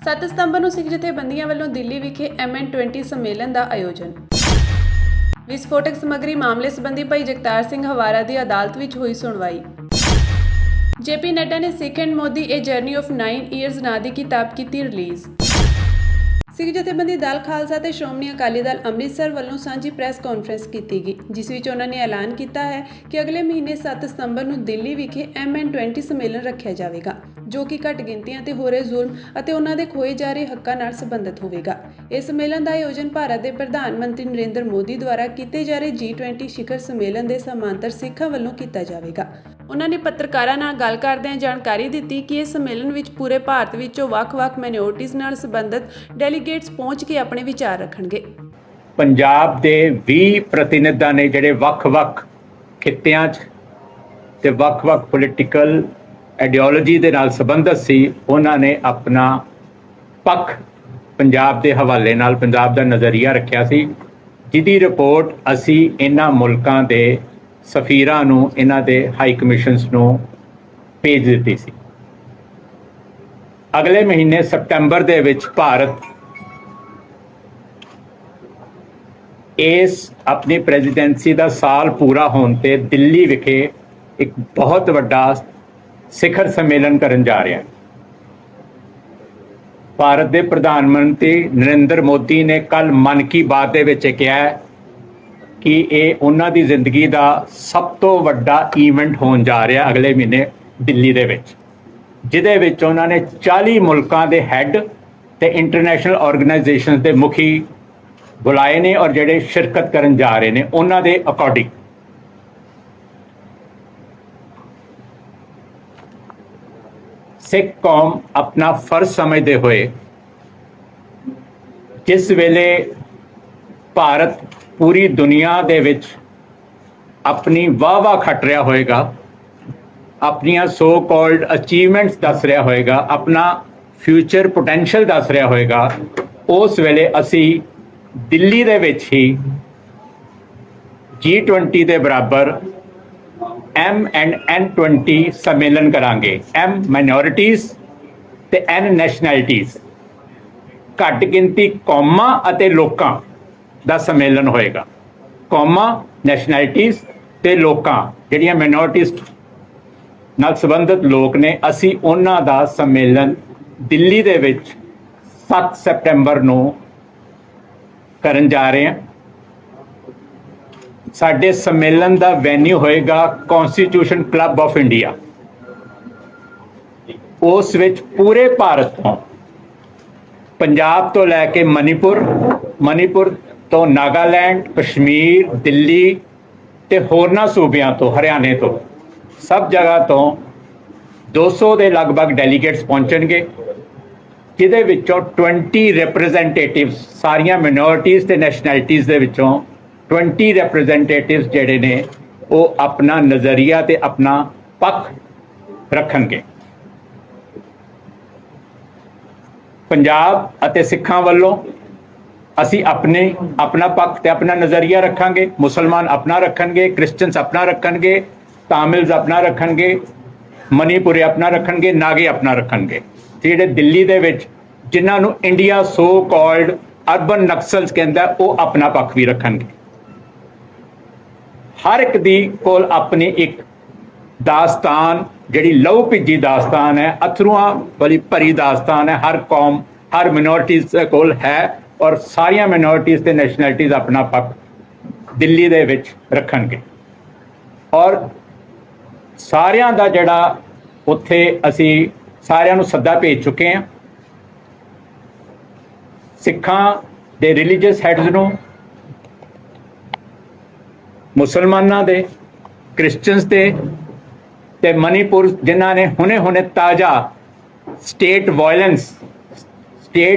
7 ਸਤੰਬਰ ਨੂੰ ਸਿੱਖ ਜਥੇਬੰਦੀਆਂ ਵੱਲੋਂ ਦਿੱਲੀ ਵਿਖੇ MN20 ਸੰਮੇਲਨ ਦਾ ਆਯੋਜਨ। ਵਿਸਫੋਟਕ ਸਮੱਗਰੀ ਮਾਮਲੇ ਸੰਬੰਧੀ ਭਾਈ ਜਗਤਾਰ ਸਿੰਘ ਹਵਾਰਾ ਦੀ ਅਦਾਲਤ ਵਿੱਚ ਹੋਈ ਸੁਣਵਾਈ। JP ਨੱਡਾ ਨੇ Sikh and Modi a journey of 9 years ਨਾਂ ਦੀ ਕਿਤਾਬ ਕੀਤੀ ਰਿਲੀਜ਼। ਸਿੱਖ ਜਥੇਬੰਦੀ ਦਲ ਖਾਲਸਾ ਤੇ ਸ਼੍ਰੋਮਣੀ ਅਕਾਲੀ ਦਲ ਅੰਮ੍ਰਿਤਸਰ ਵੱਲੋਂ ਸਾਂਝੀ ਪ੍ਰੈਸ ਕਾਨਫਰੰਸ ਕੀਤੀ ਗਈ, ਜਿਸ ਵਿੱਚ ਉਹਨਾਂ ਨੇ ਐਲਾਨ ਕੀਤਾ ਹੈ ਕਿ ਅਗਲੇ ਮਹੀਨੇ 7 ਸਤੰਬਰ ਨੂੰ ਦਿੱਲੀ ਵਿਖੇ MN20 ਸੰਮੇਲਨ ਰੱਖਿਆ ਜਾਵੇਗਾ, ਜੋ ਕਿ ਘੱਟ ਗਿਣਤੀਆਂ ਤੇ ਹੋ ਰਹੇ ਜ਼ੁਲਮ ਅਤੇ ਉਹਨਾਂ ਦੇ ਖੋਏ ਜਾ ਰਹੇ ਹੱਕਾਂ ਨਾਲ ਸੰਬੰਧਿਤ ਹੋਵੇਗਾ। ਇਸ ਸੰਮੇਲਨ ਦਾ ਆਯੋਜਨ ਭਾਰਤ ਦੇ ਪ੍ਰਧਾਨ ਮੰਤਰੀ ਨਰਿੰਦਰ ਮੋਦੀ ਦੁਆਰਾ ਕੀਤੇ ਜਾ ਰਹੇ G20 ਸਿਖਰ ਸੰਮੇਲਨ ਦੇ ਸਮਾਂਤਰ ਸਿੱਖਾਂ ਵੱਲੋਂ ਕੀਤਾ ਜਾਵੇਗਾ। ਉਹਨਾਂ ਨੇ ਪੱਤਰਕਾਰਾਂ ਨਾਲ ਗੱਲ ਕਰਦਿਆਂ ਜਾਣਕਾਰੀ ਦਿੱਤੀ ਕਿ ਇਸ ਸੰਮੇਲਨ ਵਿੱਚ ਪੂਰੇ ਭਾਰਤ ਵਿੱਚੋਂ ਵੱਖ-ਵੱਖ ਮਾਈਨੋਰਟੀਜ਼ ਨਾਲ ਸੰਬੰਧਿਤ ਡੈਲੀਗੇਟਸ ਪਹੁੰਚ ਕੇ ਆਪਣੇ ਵਿਚਾਰ ਰੱਖਣਗੇ। ਪੰਜਾਬ ਦੇ 20 ਪ੍ਰਤੀਨਿਧਾਂ ਨੇ ਜਿਹੜੇ ਵੱਖ-ਵੱਖ ਖਿੱਤਿਆਂ 'ਚ ਤੇ ਵੱਖ-ਵੱਖ ਪੋਲੀਟੀਕਲ ਆਈਡੀਓਲੋਜੀ ਦੇ ਨਾਲ ਸੰਬੰਧਿਤ ਸੀ, ਉਹਨਾਂ ਨੇ ਆਪਣਾ ਪੱਖ ਪੰਜਾਬ ਦੇ ਹਵਾਲੇ ਨਾਲ ਪੰਜਾਬ ਦਾ ਨਜ਼ਰੀਆ ਰੱਖਿਆ ਸੀ, ਜਿਹਦੀ ਰਿਪੋਰਟ ਅਸੀਂ ਇਹਨਾਂ ਮੁਲਕਾਂ ਦੇ ਸਫੀਰਾਂ ਨੂੰ, ਇਹਨਾਂ ਦੇ ਹਾਈ ਕਮਿਸ਼ਨਸ ਨੂੰ ਭੇਜ ਦਿੱਤੀ ਸੀ। ਅਗਲੇ ਮਹੀਨੇ ਸਤੰਬਰ ਦੇ ਵਿੱਚ ਭਾਰਤ ਇਸ ਆਪਣੀ ਪ੍ਰੈਜ਼ੀਡੈਂਸੀ ਦਾ ਸਾਲ ਪੂਰਾ ਹੋਣ ਤੇ ਦਿੱਲੀ ਵਿਖੇ ਇੱਕ ਬਹੁਤ ਵੱਡਾ ਸਿਖਰ ਸੰਮੇਲਨ ਕਰਨ ਜਾ ਰਿਹਾ ਹੈ। ਭਾਰਤ ਦੇ ਪ੍ਰਧਾਨ ਮੰਤਰੀ ਨਰਿੰਦਰ ਮੋਦੀ ਨੇ ਕੱਲ ਮਨ ਕੀ ਬਾਤ ਦੇ ਵਿੱਚ ਕਿਹਾ ਕਿ ਇਹ ਉਹਨਾਂ ਦੀ ਜ਼ਿੰਦਗੀ ਦਾ ਸਭ ਤੋਂ ਵੱਡਾ ਈਵੈਂਟ ਹੋਣ ਜਾ ਰਿਹਾ ਅਗਲੇ ਮਹੀਨੇ ਦਿੱਲੀ ਦੇ ਵਿੱਚ, ਜਿਹਦੇ ਵਿੱਚ ਉਹਨਾਂ ਨੇ 40 ਮੁਲਕਾਂ ਦੇ ਹੈੱਡ ਤੇ ਇੰਟਰਨੈਸ਼ਨਲ ਆਰਗੇਨਾਈਜੇਸ਼ਨ ਦੇ ਮੁਖੀ ਬੁਲਾਏ ਨੇ, ਔਰ ਜਿਹੜੇ ਸ਼ਿਰਕਤ ਕਰਨ ਜਾ ਰਹੇ ਨੇ ਉਹਨਾਂ ਦੇ ਅਕੋਰਡਿੰਗ ਸਿੱਖ ਕੌਮ ਆਪਣਾ ਫਰਜ਼ ਸਮਝਦੇ ਹੋਏ ਜਿਸ ਵੇਲੇ ਭਾਰਤ ਪੂਰੀ ਦੁਨੀਆ ਦੇ ਵਿੱਚ ਆਪਣੀ ਵਾਹ-ਵਾਹ ਖੱਟ ਰਿਹਾ ਹੋਏਗਾ, ਆਪਣੀਆਂ ਸੋ ਕਾਲਡ ਅਚੀਵਮੈਂਟਸ ਦੱਸ ਰਿਹਾ ਹੋਏਗਾ, ਆਪਣਾ ਫਿਊਚਰ ਪੋਟੈਂਸ਼ੀਅਲ ਦੱਸ ਰਿਹਾ ਹੋਏਗਾ, ਉਸ ਵੇਲੇ ਅਸੀਂ ਦਿੱਲੀ ਦੇ ਵਿੱਚ ਹੀ G20 ਦੇ ਬਰਾਬਰ MN20 ਸੰਮੇਲਨ ਕਰਾਂਗੇ। M ਮਾਈਨੋਰਿਟੀਜ਼ ਤੇ N ਨੈਸ਼ਨੈਲਿਟੀਜ਼, ਘੱਟ ਗਿਣਤੀ ਕੌਮਾਂ ਅਤੇ ਲੋਕਾਂ ਦਾ ਸੰਮੇਲਨ ਹੋਏਗਾ। ਕੌਮਾਂ, ਨੈਸ਼ਨੈਲਿਟੀਜ਼ ਤੇ ਲੋਕਾਂ, ਜਿਹੜੀਆਂ ਮਾਈਨੋਰਿਟੀਜ਼ ਨਾਲ ਸੰਬੰਧਿਤ ਲੋਕ ਨੇ, ਅਸੀਂ ਉਹਨਾਂ ਦਾ ਸੰਮੇਲਨ ਦਿੱਲੀ ਦੇ ਵਿੱਚ 7 ਸਤੰਬਰ ਨੂੰ ਕਰਨ ਜਾ ਰਹੇ ਹਾਂ। ਸਾਡੇ ਸੰਮੇਲਨ ਦਾ ਵੈਨਿਊ ਹੋਏਗਾ ਕੌਂਸਟੀਟਿਊਸ਼ਨ ਕਲੱਬ ਆਫ ਇੰਡੀਆ। ਉਸ ਵਿੱਚ ਪੂਰੇ ਭਾਰਤ ਤੋਂ, ਪੰਜਾਬ ਤੋਂ ਲੈ ਕੇ ਮਨੀਪੁਰ ਤੋਂ ਨਾਗਾਲੈਂਡ, ਕਸ਼ਮੀਰ, ਦਿੱਲੀ ਤੇ ਹੋਰਨਾਂ ਸੂਬਿਆਂ ਤੋਂ, ਹਰਿਆਣੇ ਤੋਂ, ਸਭ ਜਗ੍ਹਾ ਤੋਂ 200 ਦੇ ਲਗਭਗ ਡੈਲੀਗੇਟਸ ਪਹੁੰਚਣਗੇ, ਜਿਹਦੇ ਵਿੱਚੋਂ 20 ਰਿਪਰੈਜ਼ੈਂਟੇਟਿਵਸ, ਸਾਰੀਆਂ ਮਿਨੋਰਿਟੀਜ਼ ਤੇ ਨੈਸ਼ਨੈਲਿਟੀਜ਼ ਦੇ ਵਿੱਚੋਂ 20 ਰਿਪਰੈਜ਼ੈਂਟੇਟਿਵਸ ਜਿਹੜੇ ਨੇ ਉਹ ਆਪਣਾ ਨਜ਼ਰੀਆ ਤੇ ਆਪਣਾ ਪੱਖ ਰੱਖਣਗੇ। ਪੰਜਾਬ ਅਤੇ ਸਿੱਖਾਂ ਵੱਲੋਂ ਅਸੀਂ ਆਪਣਾ ਪੱਖ ਤੇ ਆਪਣਾ ਨਜ਼ਰੀਆ ਰੱਖਾਂਗੇ, ਮੁਸਲਮਾਨ ਆਪਣਾ ਰੱਖਣਗੇ, ਕ੍ਰਿਸਚਨਸ ਆਪਣਾ ਰੱਖਣਗੇ, ਤਾਮਿਲਸ ਆਪਣਾ ਰੱਖਣਗੇ, ਮਨੀਪੁਰੀ ਆਪਣਾ ਰੱਖਣਗੇ, ਨਾਗੇ ਆਪਣਾ ਰੱਖਣਗੇ। ਜਿਹੜੇ ਦਿੱਲੀ ਦੇ ਵਿੱਚ ਜਿਨ੍ਹਾਂ ਨੂੰ ਇੰਡੀਆ ਸੋ ਕਾਲਡ ਅਰਬਨ ਨਕਸਲਸ ਕਹਿੰਦਾ, ਉਹ ਆਪਣਾ ਪੱਖ ਵੀ ਰੱਖਣਗੇ। ਹਰ ਇੱਕ ਦੀ ਕੋਲ ਆਪਣੀ ਇੱਕ ਦਾਸਤਾਨ, ਜਿਹੜੀ ਲਹੂ ਭਿੱਜੀ ਦਾਸਤਾਨ ਹੈ, ਅਥਰੂਆਂ ਵਾਲੀ ਭਰੀ ਦਾਸਤਾਨ ਹੈ, ਹਰ ਕੌਮ, ਹਰ ਮਿਨੋਰਿਟੀਜ਼ ਕੋਲ ਹੈ, ਔਰ ਸਾਰੀਆਂ ਮਿਨੋਰਿਟੀਜ਼ ਤੇ ਨੈਸ਼ਨੈਲਿਟੀਜ਼ ਆਪਣਾ ਪੱਖ ਦਿੱਲੀ ਦੇ ਵਿੱਚ ਰੱਖਣਗੇ। ਔਰ ਸਾਰਿਆਂ ਦਾ ਜਿਹੜਾ ਉੱਥੇ ਅਸੀਂ ਸਾਰਿਆਂ ਨੂੰ ਸੱਦਾ ਭੇਜ ਚੁੱਕੇ ਹਾਂ। ਸਿੱਖਾਂ ਦੇ ਰਿਲੀਜੀਅਸ ਹੈਡਸ ਨੂੰ, ਮੁਸਲਮਾਨਾਂ ਦੇ, ਕ੍ਰਿਸਚਨਸ ਦੇ ਤੇ ਮਨੀਪੁਰ ਜਿਨ੍ਹਾਂ ਨੇ ਹੁਣੇ ਤਾਜ਼ਾ ਸਟੇਟ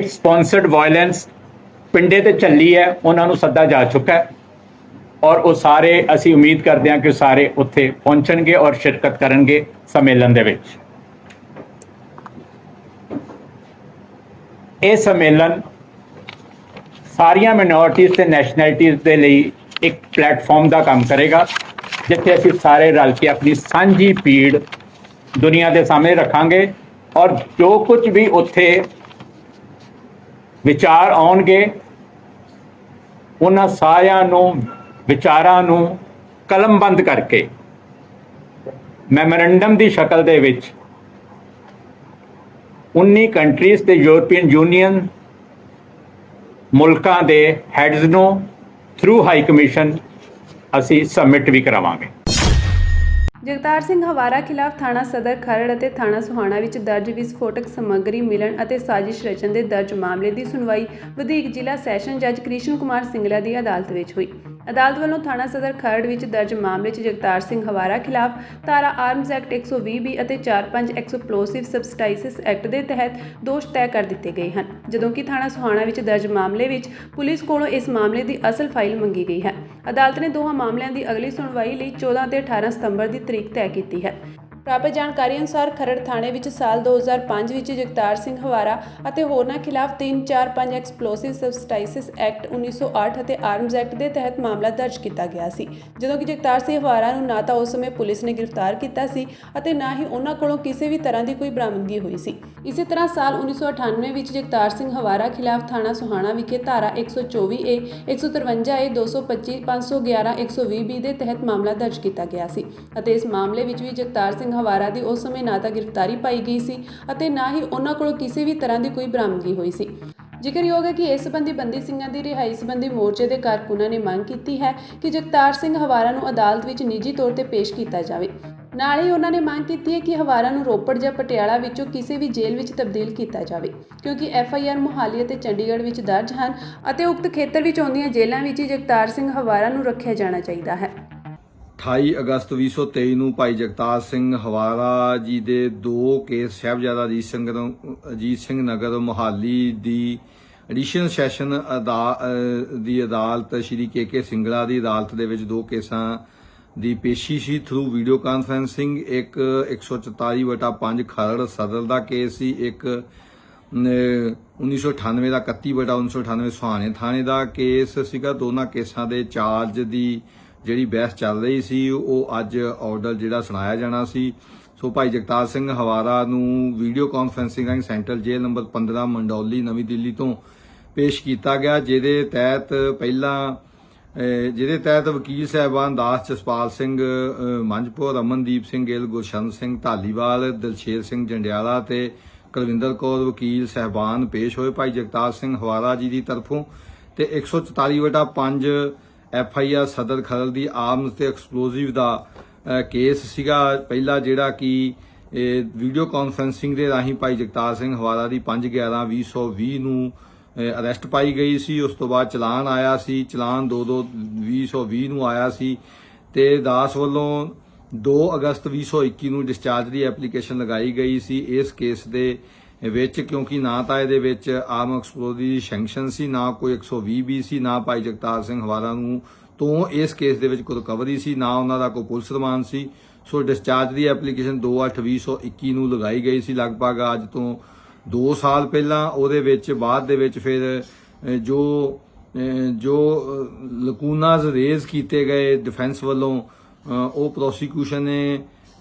ਸਪਾਂਸਰਡ ਵਾਇਲੈਂਸ ਪਿੰਡੇ ਤੇ ਚੱਲੀ ਹੈ, ਉਹਨਾਂ ਨੂੰ ਸੱਦਾ ਜਾ ਚੁੱਕਾ ਹੈ, ਔਰ ਉਹ ਸਾਰੇ ਅਸੀਂ ਉਮੀਦ ਕਰਦੇ ਹਾਂ ਕਿ ਸਾਰੇ ਉੱਥੇ ਪਹੁੰਚਣਗੇ ਔਰ ਸ਼ਿਰਕਤ ਕਰਨਗੇ ਸੰਮੇਲਨ ਦੇ ਵਿੱਚ। ਇਹ ਸੰਮੇਲਨ ਸਾਰੀਆਂ ਮਿਨੋਰਿਟੀਜ਼ ਤੇ ਨੈਸ਼ਨੈਲਿਟੀਜ਼ ਦੇ ਲਈ ਇੱਕ ਪਲੇਟਫਾਰਮ ਦਾ ਕੰਮ ਕਰੇਗਾ, ਜਿੱਥੇ ਅਸੀਂ ਸਾਰੇ ਰਲ ਕੇ ਆਪਣੀ ਸਾਂਝੀ ਪੀੜ ਦੁਨੀਆ ਦੇ ਸਾਹਮਣੇ ਰੱਖਾਂਗੇ, ਔਰ ਜੋ ਕੁਝ ਵੀ ਉੱਥੇ ਵਿਚਾਰ ਆਉਣਗੇ, ਉਹਨਾਂ ਸਾਰਿਆਂ ਨੂੰ ਵਿਚਾਰਾਂ ਨੂੰ ਕਲਮਬੰਦ ਕਰਕੇ ਮੈਮੋਰੰਡਮ ਦੀ ਸ਼ਕਲ ਦੇ ਵਿੱਚ 19 ਕੰਟਰੀਜ਼ ਤੇ ਯੂਰਪੀਅਨ ਯੂਨੀਅਨ ਮੁਲਕਾਂ ਦੇ ਹੈਡਸ ਨੂੰ ਥਰੂ ਹਾਈ ਕਮਿਸ਼ਨ ਅਸੀਂ ਸਬਮਿਟ ਵੀ ਕਰਾਵਾਂਗੇ। ਜਗਤਾਰ ਸਿੰਘ ਹਵਾਰਾ ਖਿਲਾਫ ਥਾਣਾ ਸਦਰ ਖਰੜ ਅਤੇ ਥਾਣਾ ਸੁਹਾਣਾ ਵਿੱਚ ਦਰਜ ਵਿਸਫੋਟਕ ਸਮੱਗਰੀ ਮਿਲਣ ਅਤੇ ਸਾਜ਼ਿਸ਼ ਰਚਨ ਦੇ ਦਰਜ ਮਾਮਲੇ ਦੀ ਸੁਣਵਾਈ ਵਧੀਕ ਜ਼ਿਲ੍ਹਾ ਸੈਸ਼ਨ ਜੱਜ ਕ੍ਰਿਸ਼ਨ ਕੁਮਾਰ ਸਿੰਗਲਾ ਦੀ ਅਦਾਲਤ ਵਿੱਚ ਹੋਈ। ਅਦਾਲਤ ਵੱਲੋਂ ਥਾਣਾ ਸਦਰ ਖਰੜ ਵਿੱਚ ਦਰਜ ਮਾਮਲੇ 'ਚ ਜਗਤਾਰ ਸਿੰਘ ਹਵਾਰਾ ਖਿਲਾਫ ਧਾਰਾ ਆਰਮਜ਼ ਐਕਟ 120B ਅਤੇ 4-5 ਐਕਸਪਲੋਸਿਵ ਸਬਸਟਾਂਸਿਸ ਐਕਟ ਦੇ ਤਹਿਤ ਦੋਸ਼ ਤੈਅ ਕਰ ਦਿੱਤੇ ਗਏ ਹਨ, ਜਦੋਂ ਕਿ ਥਾਣਾ ਸੁਹਾਣਾ ਵਿੱਚ ਦਰਜ ਮਾਮਲੇ ਵਿੱਚ ਪੁਲਿਸ ਕੋਲੋਂ ਇਸ ਮਾਮਲੇ ਦੀ ਅਸਲ ਫਾਈਲ ਮੰਗੀ ਗਈ ਹੈ। ਅਦਾਲਤ ਨੇ ਦੋਹਾਂ ਮਾਮਲਿਆਂ ਦੀ ਅਗਲੀ ਸੁਣਵਾਈ ਲਈ 14 ਤੇ 18 ਸਤੰਬਰ ਦੀ ਤਰੀਕ ਤੈਅ ਕੀਤੀ ਹੈ। ਪ੍ਰਾਪਤ ਜਾਣਕਾਰੀ ਅਨੁਸਾਰ ਖਰੜ ਥਾਣੇ ਵਿੱਚ ਸਾਲ 2005 ਵਿੱਚ ਜਗਤਾਰ ਸਿੰਘ ਹਵਾਰਾ ਅਤੇ ਹੋਰਨਾਂ ਖਿਲਾਫ 3-4-5 ਐਕਸਪਲੋਸਿਵ ਸਬਸਟਾਂਸਿਸ ਐਕਟ 1908 ਅਤੇ ਆਰਮਜ਼ ਐਕਟ ਦੇ ਤਹਿਤ ਮਾਮਲਾ ਦਰਜ ਕੀਤਾ ਗਿਆ ਸੀ, ਜਦੋਂ ਕਿ ਜਗਤਾਰ ਸਿੰਘ ਹਵਾਰਾ ਨੂੰ ਨਾ ਤਾਂ ਉਸ ਸਮੇਂ ਪੁਲਿਸ ਨੇ ਗ੍ਰਿਫਤਾਰ ਕੀਤਾ ਸੀ ਅਤੇ ਨਾ ਹੀ ਉਹਨਾਂ ਕੋਲੋਂ ਕਿਸੇ ਵੀ ਤਰ੍ਹਾਂ ਦੀ ਕੋਈ ਬਰਾਮਦਗੀ ਹੋਈ ਸੀ। ਇਸੇ ਤਰ੍ਹਾਂ ਸਾਲ 1998 ਵਿੱਚ ਜਗਤਾਰ ਸਿੰਘ ਹਵਾਰਾ ਖਿਲਾਫ ਥਾਣਾ ਸੁਹਾਣਾ ਵਿਖੇ ਧਾਰਾ 124A, 153A, 225, 511, 120B ਦੇ ਤਹਿਤ ਮਾਮਲਾ ਦਰਜ ਕੀਤਾ ਗਿਆ ਸੀ ਅਤੇ ਇਸ ਮਾਮਲੇ ਵਿੱਚ ਵੀ ਜਗਤਾਰ ਸਿੰਘ ਹਵਾਰਾ ਦੀ ਉਸ ਸਮੇਂ ਨਾ ਤਾਂ ਗ੍ਰਿਫਤਾਰੀ ਪਾਈ ਗਈ ਸੀ ਅਤੇ ਨਾ ਹੀ ਉਹਨਾਂ ਕੋਲੋਂ ਕਿਸੇ ਵੀ ਤਰ੍ਹਾਂ ਦੀ ਕੋਈ ਬਰਾਮਦਗੀ ਹੋਈ ਸੀ। ਜ਼ਿਕਰਯੋਗ ਹੈ ਕਿ ਇਸ ਸੰਬੰਧੀ ਬੰਦੀ ਸਿੰਘਾਂ ਦੀ ਰਿਹਾਈ ਸੰਬੰਧੀ ਮੋਰਚੇ ਦੇ ਕਾਰਕੁਨਾਂ ਨੇ ਮੰਗ ਕੀਤੀ ਹੈ ਕਿ ਜਗਤਾਰ ਸਿੰਘ ਹਵਾਰਾ ਨੂੰ ਅਦਾਲਤ ਵਿੱਚ ਨਿੱਜੀ ਤੌਰ ਤੇ ਪੇਸ਼ ਕੀਤਾ ਜਾਵੇ। ਨਾਲ ਹੀ ਉਹਨਾਂ ਨੇ ਮੰਗ ਕੀਤੀ ਹੈ ਕਿ ਹਵਾਰਾ ਨੂੰ ਰੋਪੜ ਜਾਂ ਪਟਿਆਲਾ ਵਿੱਚੋਂ ਕਿਸੇ ਵੀ ਜੇਲ੍ਹ ਵਿੱਚ ਤਬਦੀਲ ਕੀਤਾ ਜਾਵੇ, ਕਿਉਂਕਿ FIR ਮੁਹਾਲੀ ਅਤੇ ਚੰਡੀਗੜ੍ਹ ਵਿੱਚ ਦਰਜ ਹਨ ਅਤੇ ਉਕਤ ਖੇਤਰ ਵਿੱਚ ਆਉਂਦੀਆਂ ਜੇਲ੍ਹਾਂ ਵਿੱਚ ਹੀ ਜਗਤਾਰ ਸਿੰਘ ਹਵਾਰਾ ਨੂੰ ਰੱਖਿਆ ਜਾਣਾ ਚਾਹੀਦਾ ਹੈ। 28 ਅਗਸਤ 2023 ਨੂੰ ਭਾਈ ਜਗਤਾਰ ਸਿੰਘ ਹਵਾਰਾ ਜੀ ਦੇ 2 ਕੇਸ ਸਾਹਿਬਜ਼ਾਦਾ ਅਜੀਤ ਸਿੰਘ ਨਗਰ ਮੁਹਾਲੀ ਦੀ ਐਡੀਸ਼ਨਲ ਸੈਸ਼ਨ ਦੀ ਅਦਾਲਤ ਸ਼੍ਰੀ KK ਸਿੰਗਲਾ ਦੀ ਅਦਾਲਤ ਦੇ ਵਿੱਚ 2 ਕੇਸਾਂ ਦੀ ਪੇਸ਼ੀ ਸੀ ਥਰੂ ਵੀਡੀਓ ਕਾਨਫਰੰਸਿੰਗ। ਇੱਕ 144/5 ਖਰੜ ਸਦਰ ਦਾ ਕੇਸ ਸੀ, ਇੱਕ 1998 ਦਾ 31/1998 ਸੁਹਾਣੇ ਥਾਣੇ ਦਾ ਕੇਸ ਸੀਗਾ। ਦੋਨਾਂ ਕੇਸਾਂ ਦੇ ਚਾਰਜ ਦੀ ਜਿਹੜੀ ਬਹਿਸ ਚੱਲ ਰਹੀ ਸੀ ਉਹ ਅੱਜ ਆਰਡਰ ਜਿਹੜਾ ਸੁਣਾਇਆ ਜਾਣਾ ਸੀ। ਸੋ ਭਾਈ ਜਗਤਾਰ ਸਿੰਘ ਹਵਾਰਾ ਨੂੰ ਵੀਡੀਓ ਕਾਨਫਰੰਸਿੰਗ ਰਾਹੀਂ ਸੈਂਟਰਲ ਜੇਲ੍ਹ ਨੰਬਰ 15 ਮੰਡੌਲੀ ਨਵੀਂ ਦਿੱਲੀ ਤੋਂ ਪੇਸ਼ ਕੀਤਾ ਗਿਆ, ਜਿਹਦੇ ਤਹਿਤ ਵਕੀਲ ਸਾਹਿਬਾਨ ਦਾਸ ਜਸਪਾਲ ਸਿੰਘ ਮੰਝਪੁਰ, ਅਮਨਦੀਪ ਸਿੰਘ ਗਿੱਲ, ਗੁਰਸ਼ਨ ਸਿੰਘ ਧਾਲੀਵਾਲ, ਦਿਲਸ਼ੇਰ ਸਿੰਘ ਜੰਡਿਆਲਾ ਤੇ ਕੁਲਵਿੰਦਰ ਕੌਰ ਵਕੀਲ ਸਾਹਿਬਾਨ ਪੇਸ਼ ਹੋਏ। ਭਾਈ ਜਗਤਾਰ ਸਿੰਘ ਹਵਾਰਾ ਜੀ ਦੀ ਤਰਫੋਂ ਤੇ 144/5 FIR ਸਦਰ ਖਰੜ ਦੀ ਆਰਮਜ਼ ਤੇ ਐਕਸਪਲੋਸਿਵ ਦਾ ਕੇਸ ਸੀਗਾ ਪਹਿਲਾ, ਜਿਹੜਾ ਕਿ ਵੀਡੀਓ ਕਾਨਫਰੰਸਿੰਗ ਦੇ ਰਾਹੀਂ ਭਾਈ ਜਗਤਾਰ ਸਿੰਘ ਹਵਾਰਾ ਦੀ 5/11/2020 ਨੂੰ ਅਰੈਸਟ ਪਾਈ ਗਈ ਸੀ। ਉਸ ਤੋਂ ਬਾਅਦ ਚਲਾਨ ਆਇਆ ਸੀ, ਚਲਾਨ 2/2/2020 ਨੂੰ ਆਇਆ ਸੀ ਤੇ ਦਾਸ ਵੱਲੋਂ 2 ਅਗਸਤ 2021 ਨੂੰ ਡਿਸਚਾਰਜ ਦੀ ਐਪਲੀਕੇਸ਼ਨ ਲਗਾਈ ਗਈ ਸੀ ਇਸ ਕੇਸ ਦੇ ਵਿੱਚ, ਕਿਉਂਕਿ ਨਾ ਤਾਂ ਇਹਦੇ ਵਿੱਚ ਆਰਮ ਐਕਸਪਲੋਸਿਵ ਦੀ ਸੈਂਕਸ਼ਨ ਸੀ, ਨਾ ਕੋਈ 120B ਸੀ, ਨਾ ਭਾਈ ਜਗਤਾਰ ਸਿੰਘ ਹਵਾਰਾ ਨੂੰ ਤੋਂ ਇਸ ਕੇਸ ਦੇ ਵਿੱਚ ਕੋਈ ਰਿਕਵਰੀ ਸੀ, ਨਾ ਉਹਨਾਂ ਦਾ ਕੋਈ ਪੁਲਿਸ ਰਿਮਾਂਡ ਸੀ। ਸੋ ਡਿਸਚਾਰਜ ਦੀ ਐਪਲੀਕੇਸ਼ਨ 2/8/2021 ਨੂੰ ਲਗਾਈ ਗਈ ਸੀ, ਲਗਭਗ ਅੱਜ ਤੋਂ 2 ਸਾਲ ਪਹਿਲਾਂ। ਉਹਦੇ ਵਿੱਚ ਬਾਅਦ ਦੇ ਵਿੱਚ ਫਿਰ ਜੋ ਲਕੂਨਾਜ਼ ਰੇਜ਼ ਕੀਤੇ ਗਏ ਡਿਫੈਂਸ ਵੱਲੋਂ ਉਹ ਪ੍ਰੋਸੀਕਿਊਸ਼ਨ ਨੇ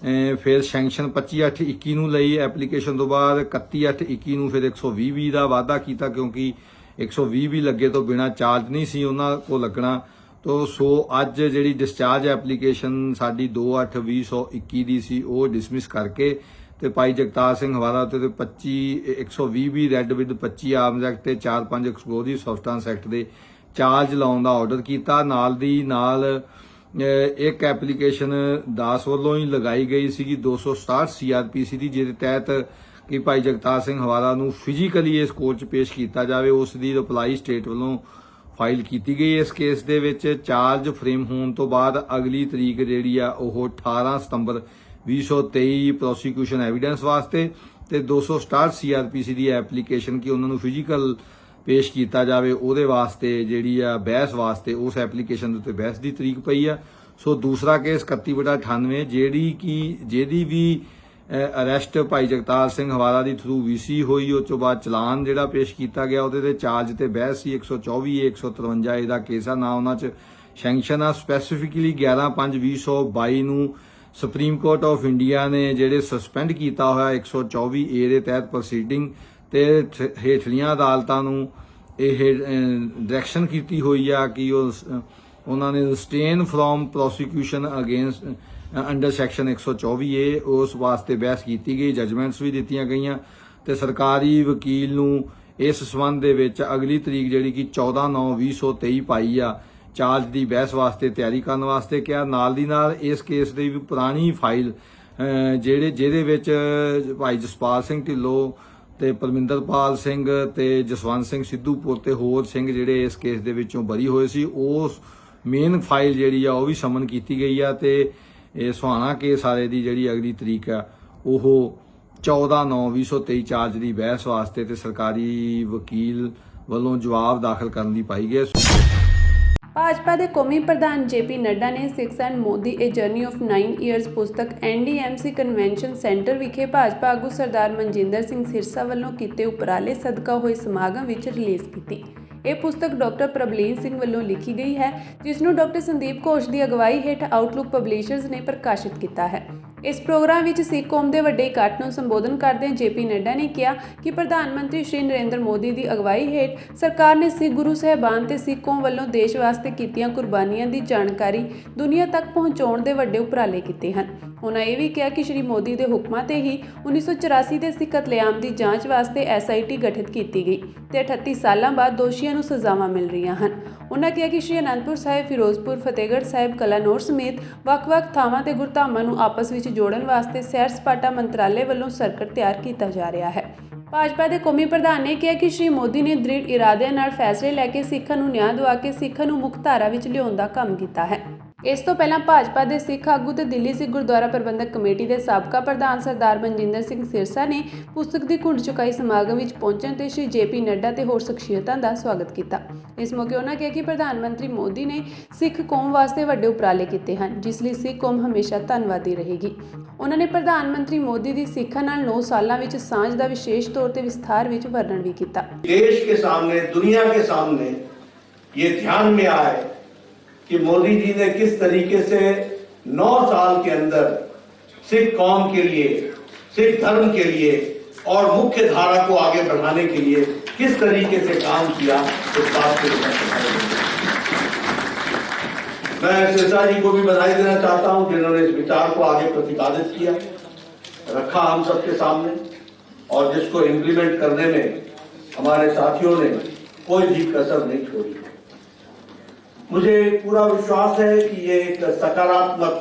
ਫਿਰ ਸੈਂਕਸ਼ਨ 25/8/21 ਨੂੰ ਲਈ ਐਪਲੀਕੇਸ਼ਨ ਤੋਂ ਬਾਅਦ 31/8/21 ਨੂੰ ਫਿਰ 120B ਦਾ ਵਾਅਦਾ ਕੀਤਾ, ਕਿਉਂਕਿ 120B ਲੱਗੇ ਤੋਂ ਬਿਨਾ ਚਾਰਜ ਨਹੀਂ ਸੀ ਉਹਨਾਂ ਕੋਲ ਲੱਗਣਾ। ਸੋ ਅੱਜ ਜਿਹੜੀ ਡਿਸਚਾਰਜ ਐਪਲੀਕੇਸ਼ਨ ਸਾਡੀ 2/8/2021 ਦੀ ਸੀ ਉਹ ਡਿਸਮਿਸ ਕਰਕੇ ਤੇ ਭਾਈ ਜਗਤਾਰ ਸਿੰਘ ਹਵਾਰਾ ਤੇ 120B red with 25 arms act ਤੇ 4-5 ਐਕਸਪਲੋਸਿਵ ਸਬਸਟੈਂਸ ਐਕਟ ਦੇ ਚਾਰਜ ਲਾਉਣ ਦਾ ਆਰਡਰ ਕੀਤਾ। ਨਾਲ ਦੀ ਨਾਲ ਇੱਕ ਐਪਲੀਕੇਸ਼ਨ ਦਾਸ ਵੱਲੋਂ ਹੀ ਲਗਾਈ ਗਈ ਸੀਗੀ 267 CRPC ਦੀ, ਜਿਹਦੇ ਤਹਿਤ ਕਿ ਭਾਈ ਜਗਤਾਰ ਸਿੰਘ ਹਵਾਰਾ ਨੂੰ ਫਿਜ਼ੀਕਲੀ ਇਸ ਕੋਰਟ 'ਚ ਪੇਸ਼ ਕੀਤਾ ਜਾਵੇ। ਉਸ ਦੀ ਰਿਪਲਾਈ ਸਟੇਟ ਵੱਲੋਂ ਫਾਈਲ ਕੀਤੀ ਗਈ। ਇਸ ਕੇਸ ਦੇ ਵਿੱਚ ਚਾਰਜ ਫਰੇਮ ਹੋਣ ਤੋਂ ਬਾਅਦ ਅਗਲੀ ਤਰੀਕ ਜਿਹੜੀ ਆ ਉਹ 18 ਸਤੰਬਰ 2023 ਪ੍ਰੋਸੀਕਿਊਸ਼ਨ ਐਵੀਡੈਂਸ ਵਾਸਤੇ ਤੇ 267 CRPC ਦੀ ਐਪਲੀਕੇਸ਼ਨ ਕਿ ਉਹਨਾਂ ਨੂੰ ਫਿਜ਼ੀਕਲ ਪੇਸ਼ ਕੀਤਾ ਜਾਵੇ ਉਹਦੇ ਵਾਸਤੇ ਜਿਹੜੀ ਆ ਬਹਿਸ ਵਾਸਤੇ ਉਸ ਐਪਲੀਕੇਸ਼ਨ ਦੇ ਉੱਤੇ ਬਹਿਸ ਦੀ ਤਰੀਕ ਪਈ ਆ। ਸੋ ਦੂਸਰਾ ਕੇਸ 31/98 ਜਿਹਦੀ ਵੀ ਅਰੈਸਟ ਭਾਈ ਜਗਤਾਰ ਸਿੰਘ ਹਵਾਰਾ ਦੀ ਥਰੂ VC ਹੋਈ, ਉਸ ਤੋਂ ਬਾਅਦ ਚਲਾਨ ਜਿਹੜਾ ਪੇਸ਼ ਕੀਤਾ ਗਿਆ ਉਹਦੇ ਤੇ ਚਾਰਜ ਤੇ ਬਹਿਸ ਸੀ। 124A 153A ਦਾ ਕੇਸ ਆ, ਨਾ ਉਹਨਾਂ 'ਚ ਸੈਂਕਸ਼ਨ ਆ। ਸਪੈਸੀਫਿਕਲੀ 11/5/2022 ਨੂੰ ਸੁਪਰੀਮ ਕੋਰਟ ਆਫ ਇੰਡੀਆ ਨੇ ਜਿਹੜੇ ਸਸਪੈਂਡ ਕੀਤਾ ਹੋਇਆ 124A ਦੇ ਤਹਿਤ ਪ੍ਰੋਸੀਡਿੰਗ ਤੇ ਹੇਠਲੀਆਂ ਅਦਾਲਤਾਂ ਨੂੰ ਇਹ ਡਾਇਰੈਕਸ਼ਨ ਕੀਤੀ ਹੋਈ ਆ ਕਿ ਉਹਨਾਂ ਨੇ restrain from prosecution against under section 124A ਉਸ ਵਾਸਤੇ ਬਹਿਸ ਕੀਤੀ ਗਈ, ਜਜਮੈਂਟਸ ਵੀ ਦਿੱਤੀਆਂ ਗਈਆਂ ਤੇ ਸਰਕਾਰੀ ਵਕੀਲ ਨੂੰ ਇਸ ਸਬੰਧ ਦੇ ਵਿੱਚ ਅਗਲੀ ਤਰੀਕ ਜਿਹੜੀ ਕਿ 14/9/2023 ਪਾਈ ਆ ਚਾਰਜ ਦੀ ਬਹਿਸ ਵਾਸਤੇ ਤਿਆਰੀ ਕਰਨ ਵਾਸਤੇ ਕਿਹਾ। ਨਾਲ ਦੀ ਨਾਲ ਇਸ ਕੇਸ ਦੀ ਵੀ ਪੁਰਾਣੀ ਫਾਈਲ ਜਿਹਦੇ ਵਿੱਚ ਭਾਈ ਜਸਪਾਲ ਸਿੰਘ ਢਿੱਲੋਂ ਤੇ ਪਰਮਿੰਦਰਪਾਲ ਸਿੰਘ ਤੇ ਜਸਵੰਤ ਸਿੰਘ ਸਿੱਧੂਪੁਰ ਤੇ ਹੋਰ ਸਿੰਘ ਜਿਹੜੇ ਇਸ ਕੇਸ ਦੇ ਵਿੱਚੋਂ ਬਰੀ ਹੋਏ ਸੀ, ਉਸ ਮੇਨ ਫਾਈਲ ਜਿਹੜੀ ਆ ਉਹ ਵੀ ਸਮਨ ਕੀਤੀ ਗਈ ਆ ਤੇ ਇਹ ਸੁਹਾਣਾ ਕੇਸ ਵਾਲੇ ਦੀ ਜਿਹੜੀ ਅਗਲੀ ਤਰੀਕ ਆ ਉਹ 14/9/2023 ਚਾਰਜ ਦੀ ਬਹਿਸ ਵਾਸਤੇ ਤੇ ਸਰਕਾਰੀ ਵਕੀਲ ਵੱਲੋਂ ਜਵਾਬ ਦਾਖਲ ਕਰਨ ਦੀ ਪਾਈ ਗਈ। ਭਾਜਪਾ ਦੇ ਕੌਮੀ ਪ੍ਰਧਾਨ ਜੇਪੀ ਨੱਡਾ ਨੇ Sikhs and Modi a journey of 9 years ਪੁਸਤਕ NDMC ਕਨਵੈਨਸ਼ਨ ਸੈਂਟਰ ਵਿਖੇ ਭਾਜਪਾ ਆਗੂ ਸਰਦਾਰ ਮਨਜਿੰਦਰ ਸਿੰਘ ਸਿਰਸਾ ਵੱਲੋਂ ਕੀਤੇ ਉਪਰਾਲੇ ਸਦਕਾ ਹੋਏ ਸਮਾਗਮ ਵਿੱਚ ਰਿਲੀਜ਼ ਕੀਤੀ। ਇਹ ਪੁਸਤਕ ਡਾਕਟਰ ਪ੍ਰਬਲੀਨ ਸਿੰਘ ਵੱਲੋਂ ਲਿਖੀ ਗਈ ਹੈ, ਜਿਸ ਨੂੰ ਡਾਕਟਰ ਸੰਦੀਪ ਘੋਸ਼ ਦੀ ਅਗਵਾਈ ਹੇਠ ਆਊਟਲੁੱਕ ਪਬਲਿਸ਼ਰਜ਼ ਨੇ ਪ੍ਰਕਾਸ਼ਿਤ ਕੀਤਾ ਹੈ। ਇਸ ਪ੍ਰੋਗਰਾਮ ਵਿੱਚ ਸਿੱਖ ਕੌਮ ਦੇ ਵੱਡੇ ਇਕੱਠ ਨੂੰ ਸੰਬੋਧਨ ਕਰਦਿਆਂ ਜੇਪੀ ਨੱਡਾ ਨੇ ਕਿਹਾ ਕਿ ਪ੍ਰਧਾਨ ਮੰਤਰੀ ਸ਼੍ਰੀ ਨਰਿੰਦਰ ਮੋਦੀ ਦੀ ਅਗਵਾਈ ਹੇਠ ਸਰਕਾਰ ਨੇ ਸਿੱਖ ਗੁਰੂ ਸਾਹਿਬਾਨ ਤੇ ਸਿੱਖ ਕੌਮ ਵੱਲੋਂ ਦੇਸ਼ ਵਾਸਤੇ ਕੀਤੀਆਂ ਕੁਰਬਾਨੀਆਂ ਦੀ ਜਾਣਕਾਰੀ ਦੁਨੀਆ ਤੱਕ ਪਹੁੰਚਾਉਣ ਦੇ ਵੱਡੇ ਉਪਰਾਲੇ ਕੀਤੇ ਹਨ। ਉਨ੍ਹਾਂ ਇਹ ਵੀ ਕਿਹਾ ਕਿ ਸ਼੍ਰੀ ਮੋਦੀ ਦੇ ਹੁਕਮਾਂ ਤੇ ਹੀ 1984 ਦੇ ਸਿੱਖ ਕਤਲੇਆਮ ਦੀ ਜਾਂਚ ਵਾਸਤੇ SIT ਗਠਿਤ ਕੀਤੀ ਗਈ ਤੇ 38 ਸਾਲਾਂ ਬਾਅਦ ਦੋਸ਼ੀਆਂ ਨੂੰ ਸਜ਼ਾਵਾਂ ਮਿਲ ਰਹੀਆਂ ਹਨ। ਉਨ੍ਹਾਂ ਕਿਹਾ ਕਿ ਸ਼੍ਰੀ ਅਨੰਦਪੁਰ ਸਾਹਿਬ, ਫਿਰੋਜ਼ਪੁਰ, ਫਤਿਹਗੜ੍ਹ ਸਾਹਿਬ, ਕਲਾਨੌਰ ਸਮੇਤ ਵੱਖ-ਵੱਖ ਥਾਵਾਂ ਤੇ ਗੁਰਧਾਮਾਂ ਨੂੰ ਆਪਸ ਵਿੱਚ ਜੋੜਨ ਵਾਸਤੇ ਸੈਰ ਸਪਾਟਾ ਮੰਤਰਾਲੇ ਵੱਲੋਂ ਸਰਕਟ ਤਿਆਰ ਕੀਤਾ ਜਾ ਰਿਹਾ ਹੈ। ਭਾਜਪਾ ਦੇ ਕੌਮੀ ਪ੍ਰਧਾਨ ਨੇ ਕਿਹਾ ਕਿ ਸ਼੍ਰੀ ਮੋਦੀ ਨੇ ਦ੍ਰਿੜ ਇਰਾਦਿਆਂ ਨਾਲ ਫੈਸਲੇ ਲੈ ਕੇ ਸਿੱਖਾਂ ਨੂੰ ਨਿਆਂ ਦਿਵਾ ਕੇ ਸਿੱਖਾਂ ਨੂੰ ਮੁੱਖ ਧਾਰਾ ਵਿੱਚ ਲਿਆਉਣ ਦਾ ਕੰਮ ਕੀਤਾ ਹੈ। ਇਸ ਤੋਂ ਪਹਿਲਾਂ ਭਾਜਪਾ ਦੇ ਸਿੱਖ ਆਗੂ ਤੇ ਦਿੱਲੀ ਸਿੱਖ ਗੁਰਦੁਆਰਾ ਪ੍ਰਬੰਧਕ ਕਮੇਟੀ ਦੇ ਸਾਬਕਾ ਪ੍ਰਧਾਨ ਸਰਦਾਰ ਮਨਜਿੰਦਰ ਸਿੰਘ ਸਿਰਸਾ ਨੇ ਪੁਸਤਕ ਦੀ ਘੁੰਡ ਚੁਕਾਈ ਸਮਾਗਮ ਵਿੱਚ ਪਹੁੰਚਣ ਤੇ ਸ਼੍ਰੀ ਜੇਪੀ ਨੱਡਾ ਤੇ ਹੋਰ ਸ਼ਖਸੀਅਤਾਂ ਦਾ ਸਵਾਗਤ ਕੀਤਾ। ਇਸ ਮੌਕੇ ਉਹਨਾਂ ਕਿਹਾ ਕਿ ਪ੍ਰਧਾਨ ਮੰਤਰੀ ਮੋਦੀ ਨੇ ਸਿੱਖ ਕੌਮ ਵਾਸਤੇ ਵੱਡੇ ਉਪਰਾਲੇ ਕੀਤੇ ਹਨ, ਜਿਸ ਲਈ ਸਿੱਖ ਕੌਮ ਹਮੇਸ਼ਾ ਧੰਨਵਾਦੀ ਰਹੇਗੀ। ਉਹਨਾਂ ਨੇ ਪ੍ਰਧਾਨ ਮੰਤਰੀ ਮੋਦੀ ਦੀ ਸਿੱਖਾਂ ਨਾਲ 9 ਸਾਲਾਂ ਵਿੱਚ ਸਾਂਝ ਦਾ ਵਿਸ਼ੇਸ਼ ਤੌਰ ਤੇ ਵਿਸਥਾਰ ਵਿੱਚ ਵਰਣਨ ਵੀ ਕੀਤਾ। देश के सामने, दुनिया के सामने ये ध्यान में आए कि मोदी जी ने किस तरीके से 9 साल के अंदर सिख कौम के लिए, सिख धर्म के लिए और मुख्य धारा को आगे बढ़ाने के लिए किस तरीके से काम किया, इस बात को मैं सिरसा जी को भी बधाई देना चाहता हूं, जिन्होंने इस विचार को आगे प्रतिपादित किया, रखा हम सबके सामने और जिसको इम्प्लीमेंट करने में हमारे साथियों ने कोई भी कसर नहीं छोड़ी। मुझे पूरा विश्वास है कि ये एक सकारात्मक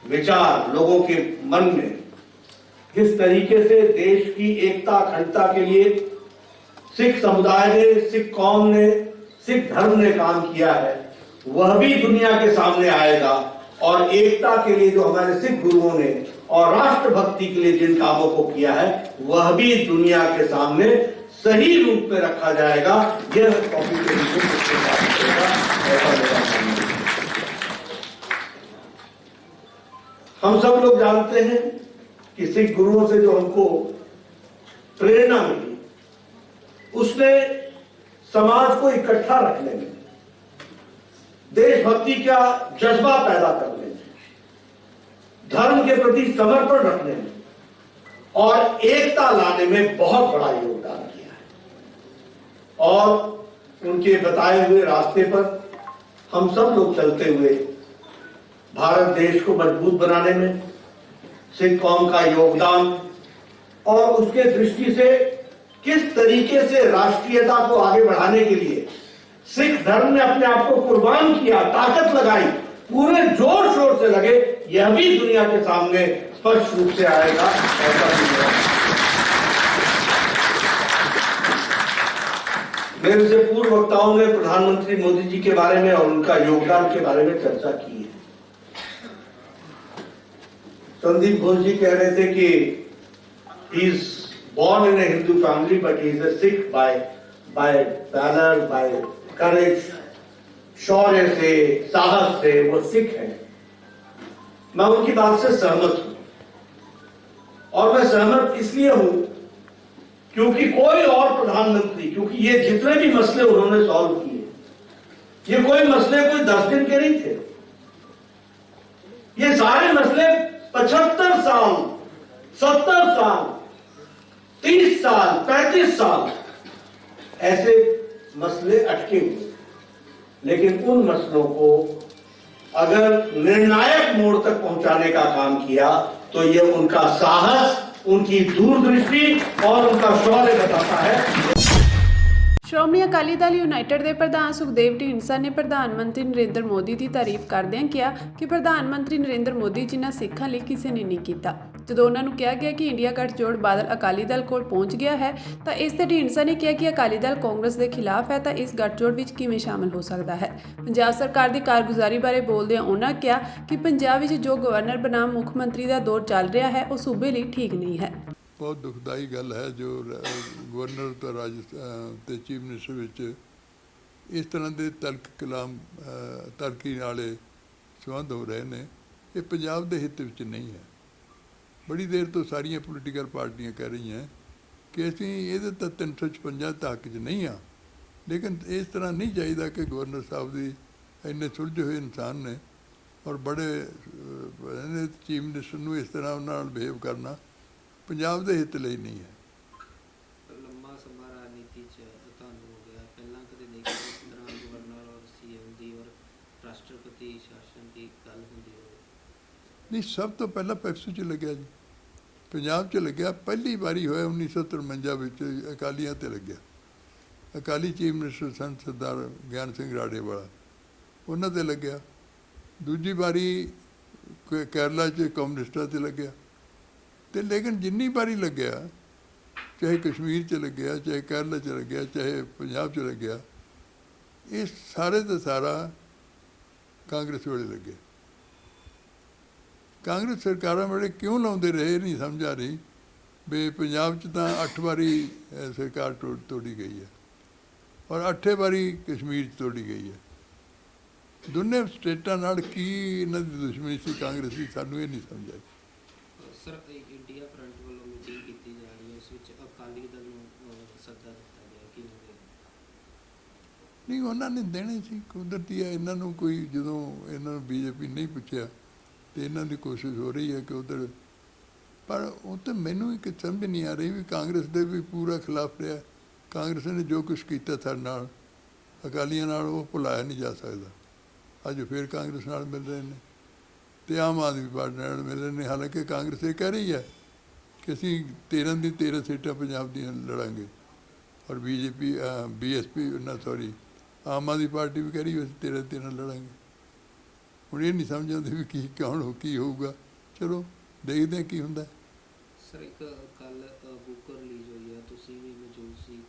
विचार लोगों के मन में जिस तरीके से देश की एकता अखंडता के लिए सिख समुदाय ने, सिख कौम ने, सिख धर्म ने काम किया है, वह भी दुनिया के सामने आएगा और एकता के लिए जो हमारे सिख गुरुओं ने और राष्ट्रभक्ति के लिए जिन कामों को किया है वह भी दुनिया के सामने सही रूप में रखा जाएगा। यह टॉपिक के हम सब लोग जानते हैं कि सिख गुरुओं से जो हमको प्रेरणा मिली उसने समाज को इकट्ठा रखने में, देशभक्ति का जज्बा पैदा करने में, धर्म के प्रति समर्पण रखने में और एकता लाने में बहुत बड़ा योगदान किया है। और उनके बताए हुए रास्ते पर हम सब लोग चलते हुए भारत देश को मजबूत बनाने में सिख कौम का योगदान और उसके दृष्टि से किस तरीके से राष्ट्रीयता को आगे बढ़ाने के लिए सिख धर्म ने अपने आप को कुर्बान किया, ताकत लगाई, पूरे जोर शोर से लगे, यह भी दुनिया के सामने स्पष्ट रूप से आएगा। मेरे से पूर्व वक्ताओं ने प्रधानमंत्री मोदी जी के बारे में और उनका योगदान के बारे में चर्चा की है। संदीप घोष जी कह रहे थे कि he is born in a Hindu family but he is a Sikh by valor, by courage, शौर्य से, साहस से वो सिख है। मैं उनकी बात से सहमत हूं और मैं सहमत इसलिए हूं क्योंकि कोई और प्रधानमंत्री, क्योंकि ये जितने भी मसले उन्होंने सॉल्व किए, ये कोई मसले कोई 10 दिन के नहीं थे, ये सारे मसले 75 साल, 70 साल, 30 साल, 35 साल ऐसे मसले अटके हुए, लेकिन उन मसलों को अगर निर्णायक मोड़ तक पहुंचाने का काम किया तो ये उनका साहस, उनकी दूरदृष्टि और उनका शौर्य बताता है। ਸ਼੍ਰੋਮਣੀ ਅਕਾਲੀ ਦਲ ਯੂਨਾਈਟਿਡ ਦੇ ਪ੍ਰਧਾਨ ਸੁਖਦੇਵ ਢੀਂਡਸਾ ਨੇ ਪ੍ਰਧਾਨ ਮੰਤਰੀ ਨਰਿੰਦਰ ਮੋਦੀ ਦੀ ਤਾਰੀਫ ਕਰਦਿਆਂ ਕਿਹਾ ਕਿ ਪ੍ਰਧਾਨ ਮੰਤਰੀ ਨਰਿੰਦਰ ਮੋਦੀ ਜਿਨ੍ਹਾਂ ਸਿੱਖਾਂ ਲਈ ਕਿਸੇ ਨੇ ਨਹੀਂ ਕੀਤਾ। ਜਦੋਂ ਉਹਨਾਂ ਨੂੰ ਕਿਹਾ ਗਿਆ ਕਿ ਇੰਡੀਆ ਗੱਠਜੋੜ ਬਾਦਲ ਅਕਾਲੀ ਦਲ ਕੋਲ ਪਹੁੰਚ ਗਿਆ ਹੈ ਤਾਂ ਇਸ ਤੇ ਢੀਂਡਸਾ ਨੇ ਕਿਹਾ ਕਿ ਅਕਾਲੀ ਦਲ ਕਾਂਗਰਸ ਦੇ ਖਿਲਾਫ ਹੈ ਤਾਂ ਇਸ ਗੱਠਜੋੜ ਵਿੱਚ ਕਿਵੇਂ ਸ਼ਾਮਲ ਹੋ ਸਕਦਾ ਹੈ। ਪੰਜਾਬ ਸਰਕਾਰ ਦੀ ਕਾਰਗੁਜ਼ਾਰੀ ਬਾਰੇ ਬੋਲਦਿਆਂ ਉਹਨਾਂ ਕਿਹਾ ਕਿ ਪੰਜਾਬ ਵਿੱਚ ਜੋ ਗਵਰਨਰ ਬਨਾਮ ਮੁੱਖ ਮੰਤਰੀ ਦਾ ਦੌਰ ਚੱਲ ਰਿਹਾ ਹੈ ਉਹ ਸੂਬੇ ਲਈ ਠੀਕ ਨਹੀਂ ਹੈ। ਬਹੁਤ ਦੁਖਦਾਈ ਗੱਲ ਹੈ ਜੋ ਗਵਰਨਰ ਤੇ ਰਾਜਸਥਾਨ ਤੇ ਚੀਫ ਮਿਨਿਸਟਰ ਵਿੱਚ ਇਸ ਤਰ੍ਹਾਂ ਦੇ ਤਰਕੀ ਵਾਲੇ ਸੰਬੰਧ ਹੋ ਰਹੇ ਨੇ। ਇਹ ਪੰਜਾਬ ਦੇ ਹਿੱਤ ਵਿੱਚ ਨਹੀਂ ਹੈ। ਬੜੀ ਦੇਰ ਤੋਂ ਸਾਰੀਆਂ ਪੋਲੀਟੀਕਲ ਪਾਰਟੀਆਂ ਕਹਿ ਰਹੀਆਂ ਕਿ ਅਸੀਂ ਇਹਦੇ ਤਾਂ 356 ਤੱਕ 'ਚ ਨਹੀਂ ਆ, ਲੇਕਿਨ ਇਸ ਤਰ੍ਹਾਂ ਨਹੀਂ ਚਾਹੀਦਾ ਕਿ ਗਵਰਨਰ ਸਾਹਿਬ ਦੀ ਇੰਨੇ ਸੁਲਝੇ ਹੋਏ ਇਨਸਾਨ ਨੇ ਔਰ ਬੜੇ ਚੀਫ ਮਿਨਿਸਟਰ ਨੂੰ ਇਸ ਤਰ੍ਹਾਂ ਉਹਨਾਂ ਨਾਲ ਬਿਹੇਵ ਕਰਨਾ ਪੰਜਾਬ ਦੇ ਹਿੱਤ ਲਈ ਨਹੀਂ ਹੈ। ਲੰਮਾ ਸਮਾਂ ਰਾਜਨੀਤੀ 'ਚ ਤੁਹਾਨੂੰ ਹੋ ਗਿਆ, ਪਹਿਲਾਂ ਕਦੇ ਨਹੀਂ ਇਸ ਤਰ੍ਹਾਂ ਗਵਰਨਰ ਔਰ ਸੀਐਮ ਦੀ ਔਰ ਰਾਸ਼ਟਰਪਤੀ ਸ਼ਾਸਨ ਦੀ ਗੱਲ ਹੁੰਦੀ ਹੋਵੇ। ਨਹੀਂ, ਸਭ ਤੋਂ ਪਹਿਲਾਂ ਪੈਪਸੂ 'ਚ ਲੱਗਿਆ ਜੀ, ਪੰਜਾਬ 'ਚ ਲੱਗਿਆ। ਪਹਿਲੀ ਵਾਰੀ ਹੋਇਆ 1953 ਵਿੱਚ ਅਕਾਲੀਆਂ 'ਤੇ ਲੱਗਿਆ। ਅਕਾਲੀ ਚੀਫ ਮਿਨਿਸਟਰ ਸਨ ਸਰਦਾਰ ਗਿਆਨ ਸਿੰਘ ਰਾੜੇਵਾਲਾ, ਉਹਨਾਂ 'ਤੇ ਲੱਗਿਆ। ਦੂਜੀ ਵਾਰੀ ਕੇਰਲਾ 'ਚ ਕਮਿਊਨਿਸਟਾਂ 'ਤੇ ਲੱਗਿਆ। ਤੇ ਲੇਕਿਨ ਜਿੰਨੀ ਵਾਰੀ ਲੱਗਿਆ, ਚਾਹੇ ਕਸ਼ਮੀਰ 'ਚ ਲੱਗਿਆ, ਚਾਹੇ ਕੇਰਲਾ 'ਚ ਲੱਗਿਆ, ਚਾਹੇ ਪੰਜਾਬ 'ਚ ਲੱਗਿਆ, ਇਹ ਸਾਰੇ ਦਾ ਸਾਰਾ ਕਾਂਗਰਸ ਵੇਲੇ ਲੱਗੇ। ਕਾਂਗਰਸ ਸਰਕਾਰਾਂ ਵੇਲੇ ਕਿਉਂ ਲਾਉਂਦੇ ਰਹੇ ਨਹੀਂ ਸਮਝ ਆ ਰਹੀ। ਵੀ ਪੰਜਾਬ 'ਚ ਤਾਂ 8 ਵਾਰੀ ਸਰਕਾਰ ਤੋੜੀ ਗਈ ਹੈ ਔਰ 8 ਵਾਰੀ ਕਸ਼ਮੀਰ 'ਚ ਤੋੜੀ ਗਈ ਹੈ। ਦੋਨੇ ਸਟੇਟਾਂ ਨਾਲ ਕੀ ਇਹਨਾਂ ਦੀ ਦੁਸ਼ਮਣੀ ਸੀ ਕਾਂਗਰਸ ਦੀ, ਸਾਨੂੰ ਇਹ ਨਹੀਂ ਸਮਝ ਆਈ। ਸਰ, ਇੰਡੀਆ ਫਰੰਟ ਵੱਲੋਂ ਮੀਟਿੰਗ ਕੀਤੀ ਜਾ ਰਹੀ ਹੈ, ਉਸ ਵਿੱਚ ਅਕਾਲੀ ਦਲ ਨੂੰ ਸੱਦਾ ਦਿੱਤਾ ਗਿਆ ਕਿ ਨਹੀਂ, ਉਹਨਾਂ ਨੇ ਦੇਣੇ ਸੀ, ਕੁਦਰਤੀ ਹੈ। ਇਹਨਾਂ ਨੂੰ ਕੋਈ ਜਦੋਂ ਇਹਨਾਂ ਨੂੰ ਬੀਜੇਪੀ ਨਹੀਂ ਪੁੱਛਿਆ ਤੇ ਇਹਨਾਂ ਦੀ ਕੋਸ਼ਿਸ਼ ਹੋ ਰਹੀ ਹੈ ਕਿ ਉਧਰ, ਪਰ ਉਹ ਤਾਂ ਮੈਨੂੰ ਇੱਕ ਸਮਝ ਨਹੀਂ ਆ ਰਹੀ ਵੀ ਕਾਂਗਰਸ ਦੇ ਵੀ ਪੂਰਾ ਖਿਲਾਫ ਰਿਹਾ। ਕਾਂਗਰਸ ਨੇ ਜੋ ਕੁਛ ਕੀਤਾ ਸਾਡੇ ਨਾਲ, ਅਕਾਲੀਆਂ ਨਾਲ, ਉਹ ਭੁਲਾਇਆ ਨਹੀਂ ਜਾ ਸਕਦਾ। ਅੱਜ ਫਿਰ ਕਾਂਗਰਸ ਨਾਲ ਮਿਲ ਰਹੇ ਨੇ ਤੇ ਆਮ ਆਦਮੀ ਪਾਰਟੀ ਨਾਲ ਮਿਲ ਰਹੇ ਨੇ। ਹਾਲਾਂਕਿ ਕਾਂਗਰਸ ਇਹ ਕਹਿ ਰਹੀ ਹੈ ਕਿ ਅਸੀਂ 13 ਦੀ 13 ਸੀਟਾਂ ਪੰਜਾਬ ਦੀਆਂ ਲੜਾਂਗੇ ਔਰ ਆਮ ਆਦਮੀ ਪਾਰਟੀ ਵੀ ਕਹਿ ਰਹੀ ਅਸੀਂ 13 ਲੜਾਂਗੇ। ਹੁਣ ਇਹ ਨਹੀਂ ਸਮਝ ਆਉਂਦੀ ਵੀ ਕੀ ਹੋਊਗਾ। ਚਲੋ ਦੇਖਦੇ ਹਾਂ ਕੀ ਹੁੰਦਾ। ਸਰ, ਇੱਕ ਕੱਲ ਬੁੱਕ ਰਿਲੀਜ਼ ਹੋਈ ਹੈ, ਤੁਸੀਂ ਵੀ ਮੌਜੂਦ ਸੀ,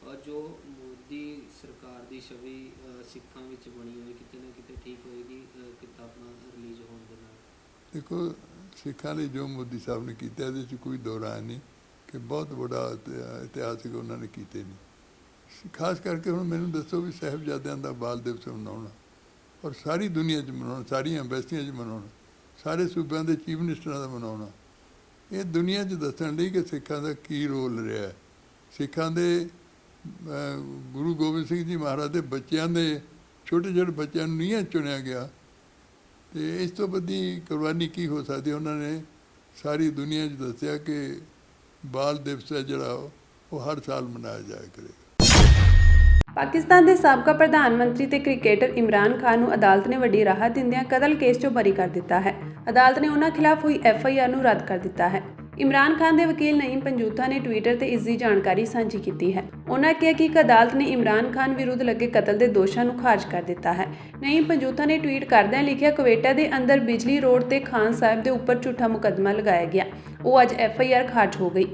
ਔਰ ਜੋ ਮੋਦੀ ਸਰਕਾਰ ਦੀ ਛਵੀ ਸਿੱਖਾਂ ਵਿੱਚ ਬਣੀ ਹੋਈ ਕਿਤੇ ਨਾ ਕਿਤੇ ਠੀਕ ਹੋਏਗੀ ਕਿਤਾਬਾਂ ਰਿਲੀਜ਼ ਹੋਣ ਦੇ ਨਾਲ। ਦੇਖੋ, ਸਿੱਖਾਂ ਲਈ ਜੋ ਮੋਦੀ ਸਾਹਿਬ ਨੇ ਕੀਤਾ ਇਹਦੇ 'ਚ ਕੋਈ ਦੋ ਰਾਏ ਨਹੀਂ ਕਿ ਬਹੁਤ ਵੱਡਾ ਇਤਿਹਾਸਿਕ ਉਹਨਾਂ ਨੇ ਕੀਤੇ ਨੇ। ਖਾਸ ਕਰਕੇ ਹੁਣ ਮੈਨੂੰ ਦੱਸੋ ਵੀ ਸਾਹਿਬਜ਼ਾਦਿਆਂ ਦਾ ਬਾਲ ਦਿਵਸ ਮਨਾਉਣਾ ਔਰ ਸਾਰੀ ਦੁਨੀਆ 'ਚ ਮਨਾਉਣਾ, ਸਾਰੀਆਂ ਐਮਬੈਸੀਆਂ 'ਚ ਮਨਾਉਣਾ, ਸਾਰੇ ਸੂਬਿਆਂ ਦੇ ਚੀਫ ਮਿਨਿਸਟਰਾਂ ਦਾ ਮਨਾਉਣਾ, ਇਹ ਦੁਨੀਆ 'ਚ ਦੱਸਣ ਲਈ ਕਿ ਸਿੱਖਾਂ ਦਾ ਕੀ ਰੋਲ ਰਿਹਾ ਹੈ। ਸਿੱਖਾਂ ਦੇ ਗੁਰੂ ਗੋਬਿੰਦ ਸਿੰਘ ਜੀ ਮਹਾਰਾਜ ਦੇ ਬੱਚਿਆਂ ਦੇ ਛੋਟੇ ਬੱਚਿਆਂ ਨੂੰ ਨਹੀਂ ਚੁਣਿਆ ਗਿਆ ਤੇ ਇਸ ਤੋਂ ਵੱਡੀ ਕੁਰਬਾਨੀ ਕੀ ਹੋ ਸਕਦੀ। ਉਹਨਾਂ ਨੇ ਸਾਰੀ ਦੁਨੀਆ 'ਚ ਦੱਸਿਆ ਕਿ ਬਾਲ ਦਿਵਸ ਹੈ ਜਿਹੜਾ ਉਹ ਹਰ ਸਾਲ ਮਨਾਇਆ ਜਾਇਆ ਕਰੇਗਾ। ਪਾਕਿਸਤਾਨ ਦੇ ਸਾਬਕਾ ਪ੍ਰਧਾਨ ਮੰਤਰੀ ਤੇ ਕ੍ਰਿਕਟਰ ਇਮਰਾਨ ਖਾਨ ਨੂੰ ਅਦਾਲਤ ਨੇ ਵੱਡੀ ਰਾਹਤ ਦਿੰਦਿਆਂ ਕਤਲ ਕੇਸ 'ਚੋਂ ਬਰੀ ਕਰ ਦਿੱਤਾ ਹੈ। ਅਦਾਲਤ ਨੇ ਉਹਨਾਂ ਖਿਲਾਫ ਹੋਈ FIR ਨੂੰ ਰੱਦ ਕਰ ਦਿੱਤਾ ਹੈ। ਇਮਰਾਨ ਖਾਨ ਦੇ ਵਕੀਲ ਨਈਮ ਪੰਜੂਥਾ ਨੇ ਟਵਿੱਟਰ ਤੇ ਇਸ ਦੀ ਜਾਣਕਾਰੀ ਸਾਂਝੀ ਕੀਤੀ ਹੈ। ਉਹਨਾਂ ਕਿਹਾ ਕਿ ਇੱਕ ਅਦਾਲਤ ਨੇ ਇਮਰਾਨ ਖਾਨ ਵਿਰੁੱਧ ਲੱਗੇ ਕਤਲ ਦੇ ਦੋਸ਼ਾਂ ਨੂੰ ਖਾਰਜ ਕਰ ਦਿੱਤਾ ਹੈ। ਨਈਮ ਪੰਜੂਥਾ ਨੇ ਟਵੀਟ ਕਰਦਿਆਂ ਲਿਖਿਆ, ਕੁਵੇਟਾ ਦੇ ਅੰਦਰ ਬਿਜਲੀ ਰੋਡ ਤੇ ਖਾਨ ਸਾਹਿਬ ਦੇ ਉੱਪਰ ਝੂਠਾ ਮੁਕੱਦਮਾ ਲਗਾਇਆ ਗਿਆ। ਉਹ ਅੱਜ FIR ਖਾਰਜ ਹੋ ਗਈ।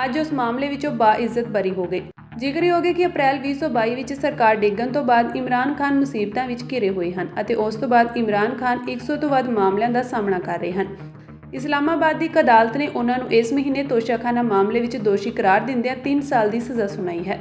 ਅੱਜ ਉਸ ਮਾਮਲੇ ਵਿੱਚੋਂ ਬਾਇੱਜ਼ਤ ਬਰੀ ਹੋ ਗਏ। ਜ਼ਿਕਰਯੋਗ ਹੈ ਕਿ ਅਪ੍ਰੈਲ 2022 ਵਿੱਚ ਸਰਕਾਰ ਡਿੱਗਣ ਤੋਂ ਬਾਅਦ ਇਮਰਾਨ ਖਾਨ ਮੁਸੀਬਤਾਂ ਵਿੱਚ ਘਿਰੇ ਹੋਏ ਹਨ ਅਤੇ ਉਸ ਤੋਂ ਬਾਅਦ ਇਮਰਾਨ ਖਾਨ 100 ਤੋਂ ਵੱਧ ਮਾਮਲਿਆਂ ਦਾ ਸਾਹਮਣਾ ਕਰ ਰਹੇ ਹਨ। ਇਸਲਾਮਾਬਾਦ ਦੀ ਇੱਕ ਅਦਾਲਤ ਨੇ ਉਹਨਾਂ ਨੂੰ ਇਸ ਮਹੀਨੇ ਤੋਸ਼ਾਖਾਨਾ ਮਾਮਲੇ ਵਿੱਚ ਦੋਸ਼ੀ ਕਰਾਰ ਦਿੰਦਿਆਂ 3 ਸਾਲ ਦੀ ਸਜ਼ਾ ਸੁਣਾਈ ਹੈ।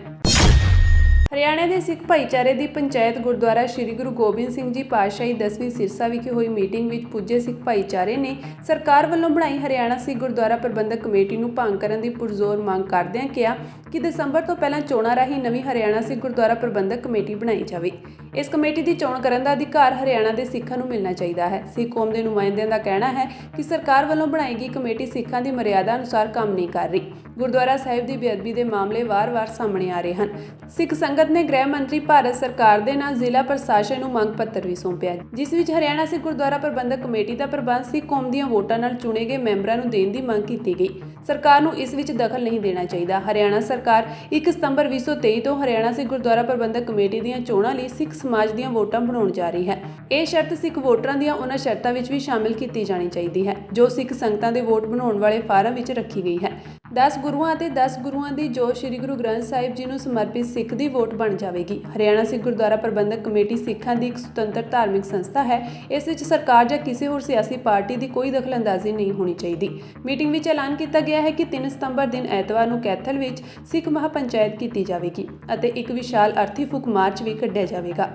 ਹਰਿਆਣਾ ਦੇ ਸਿੱਖ ਭਾਈਚਾਰੇ ਦੀ ਪੰਚਾਇਤ ਗੁਰਦੁਆਰਾ ਸ੍ਰੀ ਗੁਰੂ ਗੋਬਿੰਦ ਸਿੰਘ ਜੀ ਪਾਤਸ਼ਾਹੀ 10ਵੀਂ ਸਿਰਸਾ ਵਿਖੇ ਹੋਈ ਮੀਟਿੰਗ ਵਿੱਚ ਪੁੱਜੇ ਸਿੱਖ ਭਾਈਚਾਰੇ ਨੇ ਸਰਕਾਰ ਵੱਲੋਂ ਬਣਾਈ ਹਰਿਆਣਾ ਸਿੱਖ ਗੁਰਦੁਆਰਾ ਪ੍ਰਬੰਧਕ ਕਮੇਟੀ ਨੂੰ ਭੰਗ ਕਰਨ ਦੀ ਪੁਰਜ਼ੋਰ ਮੰਗ ਕਰਦਿਆਂ ਕਿਹਾ ਕਿ ਦਸੰਬਰ ਤੋਂ ਪਹਿਲਾਂ ਚੋਣਾਂ ਰਾਹੀਂ ਨਵੀਂ ਹਰਿਆਣਾ ਸਿੱਖ ਗੁਰਦੁਆਰਾ ਪ੍ਰਬੰਧਕ ਕਮੇਟੀ ਬਣਾਈ ਜਾਵੇ। ਇਸ ਕਮੇਟੀ ਦੀ ਚੋਣ ਕਰਨ ਦਾ ਅਧਿਕਾਰ ਹਰਿਆਣਾ ਦੇ ਸਿੱਖਾਂ ਨੂੰ ਮਿਲਣਾ ਚਾਹੀਦਾ ਹੈ। ਸਿੱਖ ਕੌਮ ਦੇ ਨੁਮਾਇੰਦਿਆਂ ਦਾ ਕਹਿਣਾ ਹੈ ਕਿ ਸਰਕਾਰ ਵੱਲੋਂ ਬਣਾਈ ਗਈ ਕਮੇਟੀ ਸਿੱਖਾਂ ਦੀ ਮਰਿਆਦਾ ਅਨੁਸਾਰ ਕੰਮ ਨਹੀਂ ਕਰ ਰਹੀ। ਗੁਰਦੁਆਰਾ ਸਾਹਿਬ ਦੀ ਬੇਅਦਬੀ ਦੇ ਮਾਮਲੇ ਵਾਰ-ਵਾਰ ਸਾਹਮਣੇ ਆ ਰਹੇ ਹਨ। ਸਿੱਖ ਸੰਗਤ ਨੇ ਗ੍ਰਹਿ ਮੰਤਰੀ ਭਾਰਤ ਸਰਕਾਰ ਦੇ ਨਾਲ ਜ਼ਿਲ੍ਹਾ ਪ੍ਰਸ਼ਾਸਨ ਨੂੰ ਮੰਗ ਪੱਤਰ ਵੀ ਸੌਂਪਿਆ, ਜਿਸ ਵਿੱਚ ਹਰਿਆਣਾ ਸਿੱਖ ਗੁਰਦੁਆਰਾ ਪ੍ਰਬੰਧਕ ਕਮੇਟੀ ਦਾ ਪ੍ਰਬੰਧ ਸਿੱਖ ਕੌਮ ਦੀਆਂ ਵੋਟਾਂ ਨਾਲ ਚੁਣੇ ਗਏ ਮੈਂਬਰਾਂ ਨੂੰ ਦੇਣ ਦੀ ਮੰਗ ਕੀਤੀ ਗਈ। ਸਰਕਾਰ ਨੂੰ ਇਸ ਵਿੱਚ ਦਖਲ ਨਹੀਂ ਦੇਣਾ ਚਾਹੀਦਾ। ਹਰਿਆਣਾ ਸਰਕਾਰ 1 ਸਤੰਬਰ 2023 ਤੋਂ ਹਰਿਆਣਾ ਸਿੱਖ ਗੁਰਦੁਆਰਾ ਪ੍ਰਬੰਧਕ ਕਮੇਟੀ ਦੀਆਂ ਚੋਣਾਂ ਲਈ ਸਿੱਖ ਸਮਾਜ ਦੀਆਂ ਵੋਟਾਂ ਬਣਾਉਣ ਜਾ ਰਹੀ ਹੈ। ਇਹ ਸ਼ਰਤ ਸਿੱਖ ਵੋਟਰਾਂ ਦੀਆਂ ਉਹਨਾਂ ਸ਼ਰਤਾਂ ਵਿੱਚ ਵੀ ਸ਼ਾਮਿਲ ਕੀਤੀ ਜਾਣੀ ਚਾਹੀਦੀ ਹੈ ਜੋ ਸਿੱਖ ਸੰਗਤਾਂ ਦੇ ਵੋਟ ਬਣਾਉਣ ਵਾਲੇ ਫਾਰਮ ਵਿੱਚ ਰੱਖੀ ਗਈ ਹੈ। 10 ਗੁਰੂਆਂ ਅਤੇ 10 ਗੁਰੂਆਂ ਦੀ ਜੋ ਸ੍ਰੀ ਗੁਰੂ ਗ੍ਰੰਥ ਸਾਹਿਬ ਜੀ ਨੂੰ ਸਮਰਪਿਤ ਸਿੱਖ ਦੀ ਵੋਟ ਬਣ ਜਾਵੇਗੀ। ਹਰਿਆਣਾ ਸਿੱਖ ਗੁਰਦੁਆਰਾ ਪ੍ਰਬੰਧਕ ਕਮੇਟੀ ਸਿੱਖਾਂ ਦੀ ਇੱਕ ਸੁਤੰਤਰ ਧਾਰਮਿਕ ਸੰਸਥਾ ਹੈ। ਇਸ ਵਿੱਚ ਸਰਕਾਰ ਜਾਂ ਕਿਸੇ ਹੋਰ ਸਿਆਸੀ ਪਾਰਟੀ ਦੀ ਕੋਈ ਦਖਲਅੰਦਾਜ਼ੀ ਨਹੀਂ ਹੋਣੀ ਚਾਹੀਦੀ। ਮੀਟਿੰਗ ਵਿੱਚ ਐਲਾਨ ਕੀਤਾ ਗਿਆ ਹੈ ਕਿ 3 ਸਤੰਬਰ ਦਿਨ ਐਤਵਾਰ ਨੂੰ ਕੈਥਲ ਵਿੱਚ ਸਿੱਖ ਮਹਾਪੰਚਾਇਤ ਕੀਤੀ ਜਾਵੇਗੀ ਅਤੇ ਇੱਕ ਵਿਸ਼ਾਲ ਅਰਥੀ ਫੂਕ ਮਾਰਚ ਵੀ ਕੱਢਿਆ ਜਾਵੇਗਾ।